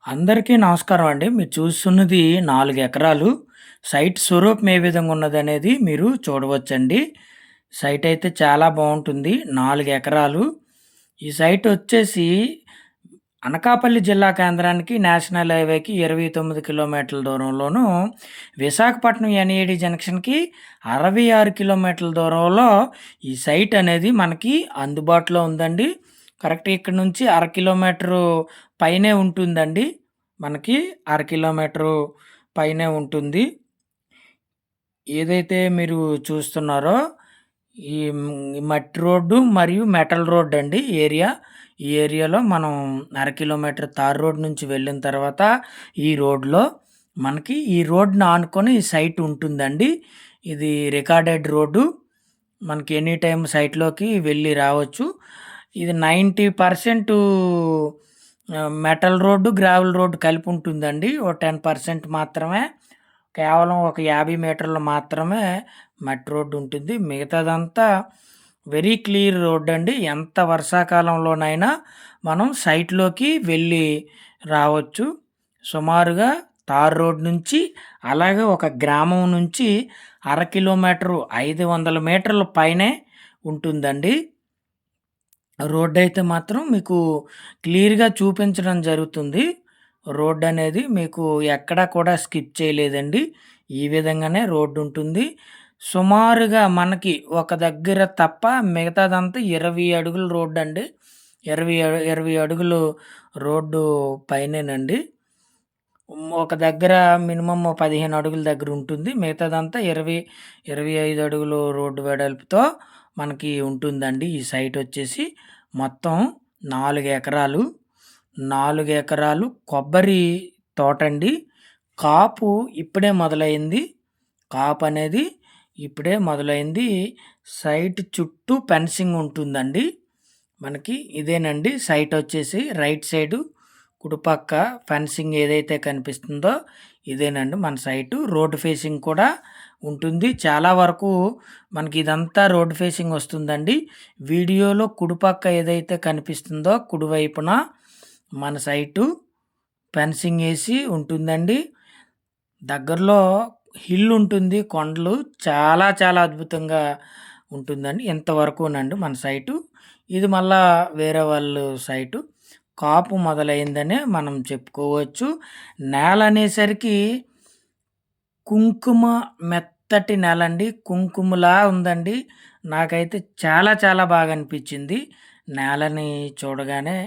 అందరికీ నమస్కారం అండి. మీరు చూస్తున్నది 4 ఎకరాలు. సైట్ స్వరూపం ఏ విధంగా ఉన్నదనేది మీరు చూడవచ్చండి. సైట్ అయితే చాలా బావుంటుంది. 4 ఎకరాలు. ఈ సైట్ వచ్చేసి అనకాపల్లి జిల్లా కేంద్రానికి నేషనల్ హైవేకి 29 కిలోమీటర్ల దూరంలోను, విశాఖపట్నం ఎన్ఏడి జంక్షన్‌కి 66 కిలోమీటర్ల దూరంలో ఈ సైట్ అనేది మనకి అందుబాటులో ఉందండి. కరెక్ట్‌గా ఇక్కడి నుంచి అర కిలోమీటరు పైనే ఉంటుందండి. మనకి అర కిలోమీటరు పైనే ఉంటుంది. ఏదైతే మీరు చూస్తున్నారో ఈ మట్టి రోడ్డు మరియు మెటల్ రోడ్ అండి ఏరియా. ఈ ఏరియాలో మనం అర కిలోమీటర్ తార్ రోడ్ నుంచి వెళ్ళిన తర్వాత ఈ రోడ్‌లో మనకి ఈ రోడ్‌ని ఆనుకొని ఈ సైట్ ఉంటుందండి. ఇది రికార్డెడ్ రోడ్డు. మనకి ఎనీ టైమ్ సైట్‌లోకి వెళ్ళి రావచ్చు. ఇది 90% మెటల్ రోడ్డు, గ్రావెల్ రోడ్డు కలిపి ఉంటుందండి. ఓ 10% మాత్రమే కేవలం ఒక 50 మీటర్లు మాత్రమే మట్టి రోడ్డు ఉంటుంది. మిగతాదంతా వెరీ క్లియర్ రోడ్ అండి. ఎంత వర్షాకాలంలోనైనా మనం సైట్‌లోకి వెళ్ళి రావచ్చు. సుమారుగా తార్ రోడ్ నుంచి అలాగే ఒక గ్రామం నుంచి అర కిలోమీటరు 500 మీటర్ల పైనే ఉంటుందండి. రోడ్డయితే మాత్రం మీకు క్లియర్‌గా చూపించడం జరుగుతుంది. రోడ్డనేది మీకు ఎక్కడా కూడా స్కిప్ చేయలేదండి. ఈ విధంగానే రోడ్డుంటుంది. సుమారుగా మనకి ఒక దగ్గర తప్ప మిగతాదంతా 20 అడుగుల రోడ్డండి. 20 అడుగులు రోడ్డు పైనేనండి. ఒక దగ్గర మినిమమ్ 15 అడుగుల దగ్గర ఉంటుంది. మిగతాదంతా 25 అడుగులు రోడ్డు వెడల్పుతో మనకి ఉంటుందండి. ఈ సైట్ వచ్చేసి మొత్తం 4 ఎకరాలు. 4 ఎకరాలు కొబ్బరి తోటండి. కాపు ఇప్పుడే మొదలైంది. కాపనేది ఇప్పుడే మొదలైంది. సైట్ చుట్టూ ఫెన్సింగ్ ఉంటుందండి. మనకి ఇదేనండి సైట్ వచ్చేసి రైట్ సైడు కుడిపక్క ఫెన్సింగ్ ఏదైతే కనిపిస్తుందో ఇదేనండి మన సైటు. రోడ్ ఫేసింగ్ కూడా ఉంటుంది. చాలా వరకు మనకి ఇదంతా రోడ్ ఫేసింగ్ వస్తుందండి. వీడియోలో కుడిపక్క ఏదైతే కనిపిస్తుందో కుడివైపున మన సైటు ఫెన్సింగ్ ఏసి ఉంటుందండి. దగ్గరలో హిల్ ఉంటుంది. కొండలు చాలా చాలా అద్భుతంగా ఉంటుందండి. ఇంతవరకునండి మన సైటు. ఇది మళ్ళా వేరే వాళ్ళు సైటు. కాపు మొదలైందనే మనం చెప్పుకోవచ్చు. నేల అనేసరికి కుంకుమ మెత్తటి నేలండి. కుంకుమలా ఉందండి. నాకైతే చాలా చాలా బాగా అనిపించింది. నేలని చూడగానే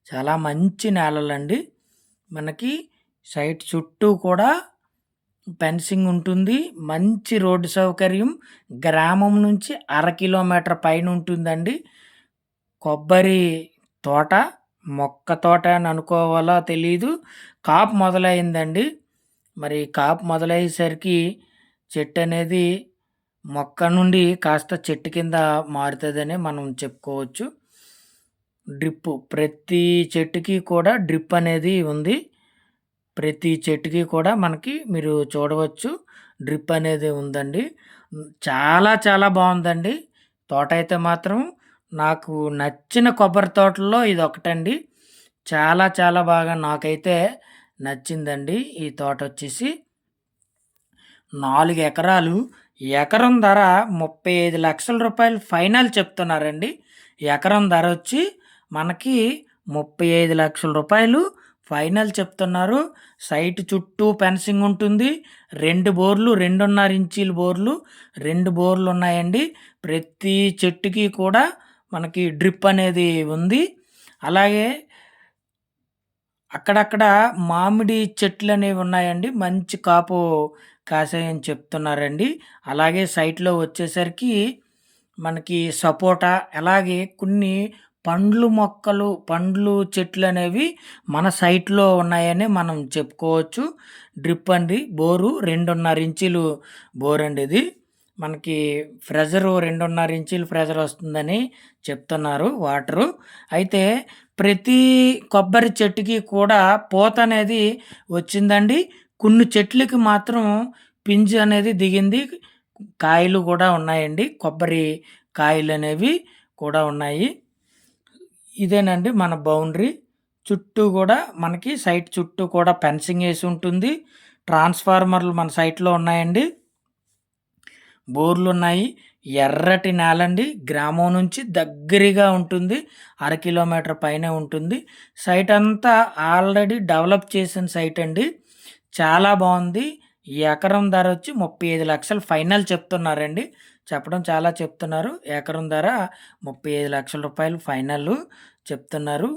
చాలా మంచి నేలలండి. మనకి సైట్ చుట్టూ కూడా ఫెన్సింగ్ ఉంటుంది. మంచి రోడ్డు సౌకర్యం. గ్రామం నుంచి అర కిలోమీటర్ పైన ఉంటుందండి. కొబ్బరి తోట, మొక్క తోట అని అనుకోవాలో తెలీదు. కాపు మొదలైందండి. మరి కాపు మొదలయ్యేసరికి చెట్టనేది మొక్క నుండి కాస్త చెట్టు కింద మారుతదని మనం చెప్పుకోవచ్చు. డ్రిప్పు ప్రతి చెట్టుకి కూడా డ్రిప్ అనేది ఉంది. ప్రతి చెట్టుకి కూడా మనకి మీరు చూడవచ్చు డ్రిప్ అనేది ఉందండి. చాలా చాలా బావుందండి. తోటైతే మాత్రం నాకు నచ్చిన కొబ్బరి తోటల్లో ఇదొకటండి. చాలా చాలా బాగా నాకైతే నచ్చిందండి ఈ తోటొచ్చేసి. 4 ఎకరాలు. ఎకరం ధర రూ. 35,00,000 ఫైనల్ చెప్తున్నారండి. ఎకరం ధరొచ్చి మనకి రూ. 35,00,000 ఫైనల్ చెప్తున్నారు. సైట్ చుట్టూ ఫెన్సింగ్ ఉంటుంది. 2 బోర్లు, 2.5 ఇంచీల బోర్లు, 2 బోర్లున్నాయండి. ప్రతి చెట్టుకి కూడా మనకి డ్రిప్ అనేది ఉంది. అలాగే అక్కడక్కడ మామిడి చెట్లనేవి ఉన్నాయండి. మంచి కాపు కాసాయని చెప్తున్నారండి. అలాగే సైట్‌లో వచ్చేసరికి మనకి సపోటా, అలాగే కొన్ని పండ్లు మొక్కలు, పండ్లు చెట్లనేవి మన సైట్‌లో ఉన్నాయని మనం చెప్పుకోవచ్చు. డ్రిప్ అండి. బోరు 2.5 ఇంచీలు బోరండి ఇది. మనకి ప్రెజరు 2.5 ఇంచీలు ప్రెజర్ వస్తుందని చెప్తున్నారు వాటరు. అయితే ప్రతి కొబ్బరి చెట్టుకి కూడా పూతనేది వచ్చిందండి. కొన్ని చెట్లకి మాత్రం పింజు అనేది దిగింది. కాయలు కూడా ఉన్నాయండి. కొబ్బరి కాయలనేవి కూడా ఉన్నాయి. ఇదేనండి మన బౌండరీ. చుట్టూ కూడా మనకి సైట్ చుట్టూ కూడా ఫెన్సింగ్ వేసి ఉంటుంది. ట్రాన్స్ఫార్మర్లు మన సైట్లో ఉన్నాయండి. బోర్లు ఉన్నాయి. ఎర్రటి నేలండి. గ్రామం నుంచి దగ్గరగా ఉంటుంది. అర కిలోమీటర్ పైనే ఉంటుంది. సైట్ అంతా ఆల్రెడీ డెవలప్ చేసిన సైట్ అండి. చాలా బాగుంది. ఎకరం ధర వచ్చి 35,00,000 ఫైనల్ చెప్తున్నారండి. చెప్పడం చాలా చెప్తున్నారు. ఎకరం ధర 35,00,000 రూపాయలు ఫైనల్ చెప్తున్నారు.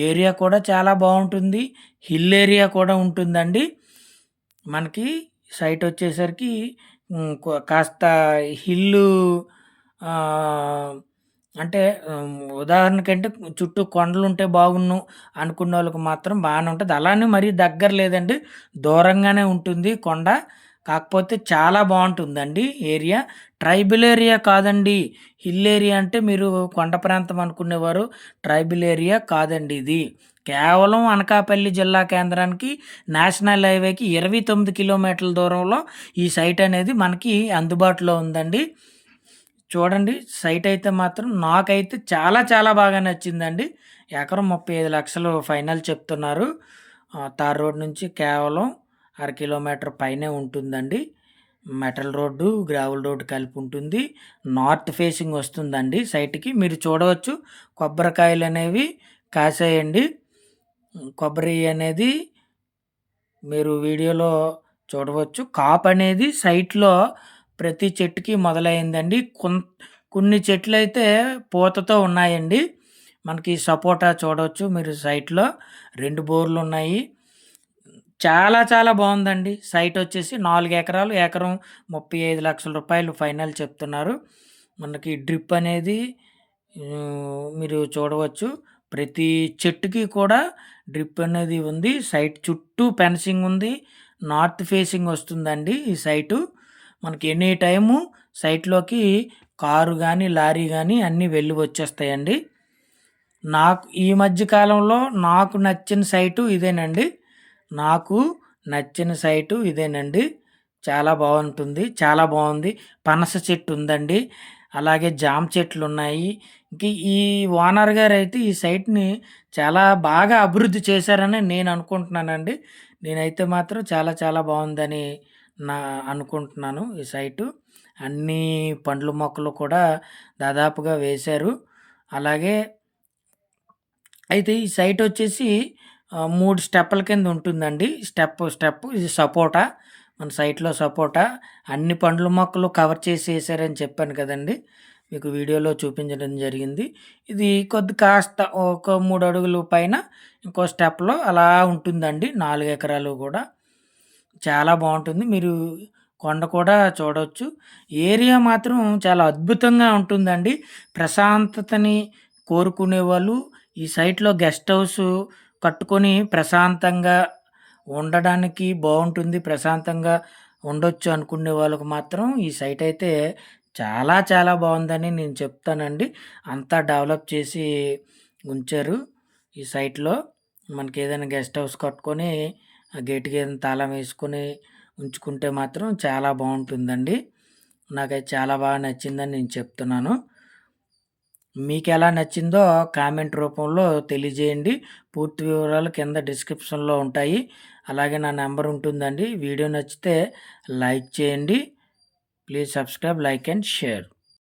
ఏరియా కూడా చాలా బాగుంటుంది. హిల్ ఏరియా కూడా ఉంటుందండి. మనకి సైట్ వచ్చేసరికి కాస్త హిల్లు అంటే ఉదాహరణకంటే చుట్టూ కొండలుంటే బాగున్ను అనుకున్నోళ్ళకి మాత్రం బాగానే ఉంటుంది. అలానే మరీ దగ్గర లేదండి. దూరంగానే ఉంటుంది కొండ. కాకపోతే చాలా బాగుంటుందండి ఏరియా. ట్రైబల్ ఏరియా కాదండి. హిల్ ఏరియా అంటే మీరు కొండ ప్రాంతం అనుకునేవారు. ట్రైబల్ ఏరియా కాదండి ఇది. కేవలం అనకాపల్లి జిల్లా కేంద్రానికి నేషనల్ హైవేకి 29 కిలోమీటర్ల దూరంలో ఈ సైట్ అనేది మనకి అందుబాటులో ఉందండి. చూడండి సైట్ అయితే మాత్రం నాకైతే చాలా చాలా బాగా నచ్చిందండి. ఎకరం 35,00,000 ఫైనల్ చెప్తున్నారు. తార్ రోడ్ నుంచి కేవలం అర కిలోమీటర్ పైనే ఉంటుందండి. మెటల్ రోడ్డు, గ్రావెల్ రోడ్డు కలిపి ఉంటుంది. నార్త్ ఫేసింగ్ వస్తుందండి సైట్‌కి. మీరు చూడవచ్చు కొబ్బరికాయలనేవి కాసాయండి. కొబ్బరి అనేది మీరు వీడియోలో చూడవచ్చు. కాపు అనేది సైట్‌లో ప్రతి చెట్టుకి మొదలైందండి. కొన్ని చెట్లయితే పూతతో ఉన్నాయండి. మనకి సపోటా చూడవచ్చు మీరు సైట్‌లో. 2 బోర్లు ఉన్నాయి. చాలా చాలా బాగుందండి. సైట్ వచ్చేసి 4 ఎకరాలు. ఎకరం 35,00,000 రూపాయలు ఫైనల్ చెప్తున్నారు. మనకి డ్రిప్ అనేది మీరు చూడవచ్చు. ప్రతి చెట్టుకి కూడా డ్రిప్ అనేది ఉంది. సైట్ చుట్టూ ఫెన్సింగ్ ఉంది. నార్త్ ఫేసింగ్ వస్తుందండి ఈ సైటు. మనకి ఎనీ టైము సైట్‌లోకి కారు గానీ, లారీ గానీ అన్నీ వెళ్ళి వచ్చేస్తాయండి. నాకు ఈ మధ్య కాలంలో నాకు నచ్చిన సైటు ఇదేనండి. నాకు నచ్చిన సైటు ఇదేనండి. చాలా బాగుంటుంది. చాలా బాగుంది. పనస చెట్టు ఉందండి. అలాగే జామ చెట్లున్నాయి. ఇంక ఈ ఓనర్ గారైతే ఈ సైట్‌ని చాలా బాగా అభివృద్ధి చేశారని నేను అనుకుంటున్నానండి. నేనైతే మాత్రం చాలా చాలా బాగుందని అనుకుంటున్నాను ఈ సైటు. అన్నీ పండ్ల మొక్కలు కూడా దాదాపుగా వేశారు. అలాగే అయితే ఈ సైట్ వచ్చేసి 3 స్టెప్పుల కింద ఉంటుందండి. స్టెప్ ఇది సపోటా. మన సైట్‌లో సపోటా. అన్ని పండ్ల మొక్కలు కవర్ చేసేసారని చెప్పాను కదండీ! మీకు వీడియోలో చూపించడం జరిగింది. ఇది కాస్త ఒక 3 అడుగులు పైన ఇంకో స్టెప్‌లో అలా ఉంటుందండి. 4 ఎకరాలు కూడా. చాలా బాగుంటుంది. మీరు కొండ కూడా చూడొచ్చు. ఏరియా మాత్రం చాలా అద్భుతంగా ఉంటుందండి. ప్రశాంతతని కోరుకునేవాళ్ళు ఈ సైట్‌లో గెస్ట్ హౌసు కట్టుకొని ప్రశాంతంగా ఉండడానికి బాగుంటుంది. ప్రశాంతంగా ఉండొచ్చు అనుకునే వాళ్ళకి మాత్రం ఈ సైట్ అయితే చాలా చాలా బాగుందని నేను చెప్తానండి. అంతా డెవలప్ చేసి ఉంచారు ఈ సైట్‌లో. మనకేదైనా గెస్ట్ హౌస్ కట్టుకొని ఆ గేట్‌కి ఏదైనా తాళం వేసుకొని ఉంచుకుంటే మాత్రం చాలా బాగుంటుందండి. నాకైతే చాలా బాగా నచ్చిందని నేను చెప్తున్నాను. మీకెలా నచ్చిందో కామెంట్ రూపంలో తెలియజేయండి. పూర్తి వివరాలు కింద డిస్క్రిప్షన్‌లో ఉంటాయి. అలాగే నా నంబర్ ఉంటుందండి. వీడియో నచ్చితే లైక్ చేయండి. Please subscribe, like and share.